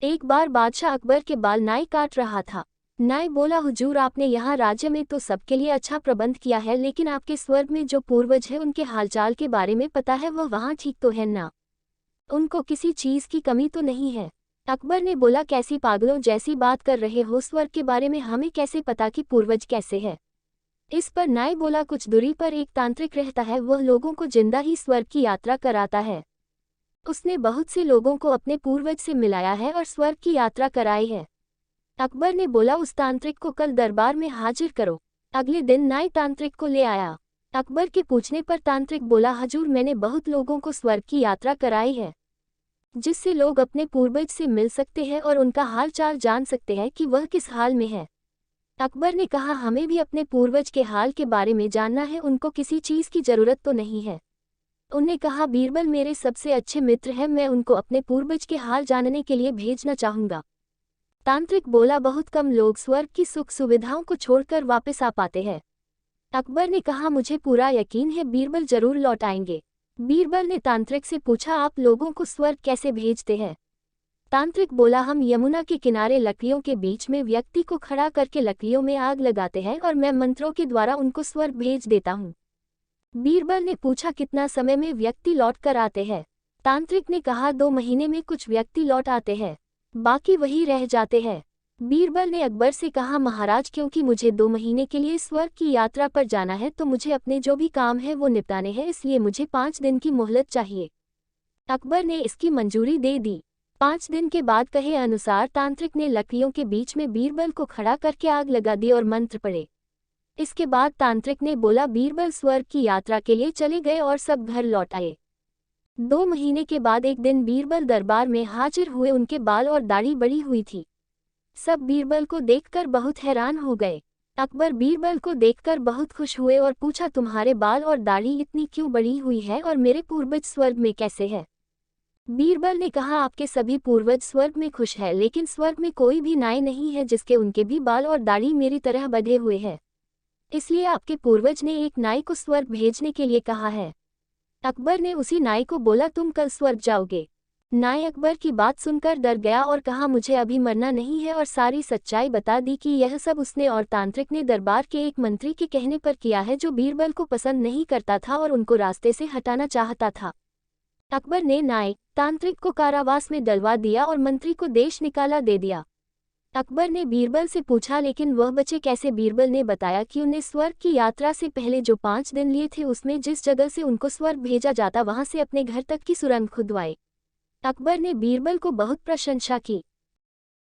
एक बार बादशाह अकबर के बाल नाई काट रहा था। नाई बोला, हुजूर, आपने यहाँ राज्य में तो सबके लिए अच्छा प्रबंध किया है, लेकिन आपके स्वर्ग में जो पूर्वज है उनके हालचाल के बारे में पता है? वह वहाँ ठीक तो है ना? उनको किसी चीज की कमी तो नहीं है? अकबर ने बोला, कैसी पागलों जैसी बात कर रहे हो? स्वर्ग के बारे में हमें कैसे पता कि पूर्वज कैसे है? इस पर नाई बोला, कुछ दूरी पर एक तांत्रिक रहता है, वह लोगों को जिंदा ही स्वर्ग की यात्रा कराता है। उसने बहुत से लोगों को अपने पूर्वज से मिलाया है और स्वर्ग की यात्रा कराई है। अकबर ने बोला, उस तांत्रिक को कल दरबार में हाजिर करो। अगले दिन नाई तांत्रिक को ले आया। अकबर के पूछने पर तांत्रिक बोला, हजूर, मैंने बहुत लोगों को स्वर्ग की यात्रा कराई है, जिससे लोग अपने पूर्वज से मिल सकते हैं और उनका हाल चाल जान सकते हैं कि वह किस हाल में है। अकबर ने कहा, हमें भी अपने पूर्वज के हाल के बारे में जानना है, उनको किसी चीज की जरूरत तो नहीं है? उन्हें कहा, बीरबल मेरे सबसे अच्छे मित्र हैं, मैं उनको अपने पूर्वज के हाल जानने के लिए भेजना चाहूंगा। तांत्रिक बोला, बहुत कम लोग स्वर्ग की सुख सुविधाओं को छोड़कर वापस आ पाते हैं। अकबर ने कहा, मुझे पूरा यकीन है बीरबल जरूर लौट आएंगे। बीरबल ने तांत्रिक से पूछा, आप लोगों को स्वर्ग कैसे भेजते हैं? तांत्रिक बोला, हम यमुना के किनारे लकड़ियों के बीच में व्यक्ति को खड़ा करके लकड़ियों में आग लगाते हैं और मैं मंत्रों के द्वारा उनको स्वर्ग भेज देता हूँ। बीरबल ने पूछा, कितना समय में व्यक्ति लौट कर आते हैं? तांत्रिक ने कहा, 2 महीने में कुछ व्यक्ति लौट आते हैं, बाकी वही रह जाते हैं। बीरबल ने अकबर से कहा, महाराज, क्योंकि मुझे 2 महीने के लिए स्वर्ग की यात्रा पर जाना है तो मुझे अपने जो भी काम है वो निपटाने हैं, इसलिए मुझे 5 दिन की मोहलत चाहिए। अकबर ने इसकी मंजूरी दे दी। 5 दिन के बाद कहे अनुसार तांत्रिक ने लकड़ियों के बीच में बीरबल को खड़ा करके आग लगा दी और मंत्र पढ़े। इसके बाद तांत्रिक ने बोला, बीरबल स्वर्ग की यात्रा के लिए चले गए और सब घर लौट आए। 2 महीने के बाद एक दिन बीरबल दरबार में हाजिर हुए, उनके बाल और दाढ़ी बड़ी हुई थी। सब बीरबल को देखकर बहुत हैरान हो गए। अकबर बीरबल को देखकर बहुत खुश हुए और पूछा, तुम्हारे बाल और दाढ़ी इतनी क्यों बड़ी हुई है और मेरे पूर्वज स्वर्ग में कैसे है? बीरबल ने कहा, आपके सभी पूर्वज स्वर्ग में खुश है, लेकिन स्वर्ग में कोई भी नाई नहीं है जिसके उनके भी बाल और दाढ़ी मेरी तरह बंधे हुए हैं। इसलिए आपके पूर्वज ने एक नाई को स्वर्ग भेजने के लिए कहा है। अकबर ने उसी नाई को बोला, तुम कल स्वर्ग जाओगे। नाई अकबर की बात सुनकर डर गया और कहा, मुझे अभी मरना नहीं है, और सारी सच्चाई बता दी कि यह सब उसने और तांत्रिक ने दरबार के एक मंत्री के कहने पर किया है जो बीरबल को पसंद नहीं करता था और उनको रास्ते से हटाना चाहता था। अकबर ने नाई तांत्रिक को कारावास में डलवा दिया और मंत्री को देश निकाला दे दिया। अकबर ने बीरबल से पूछा, लेकिन वह बचे कैसे? बीरबल ने बताया कि उन्हें स्वर्ग की यात्रा से पहले जो 5 दिन लिए थे उसमें जिस जगह से उनको स्वर्ग भेजा जाता वहां से अपने घर तक की सुरंग खुदवाई। अकबर ने बीरबल को बहुत प्रशंसा की।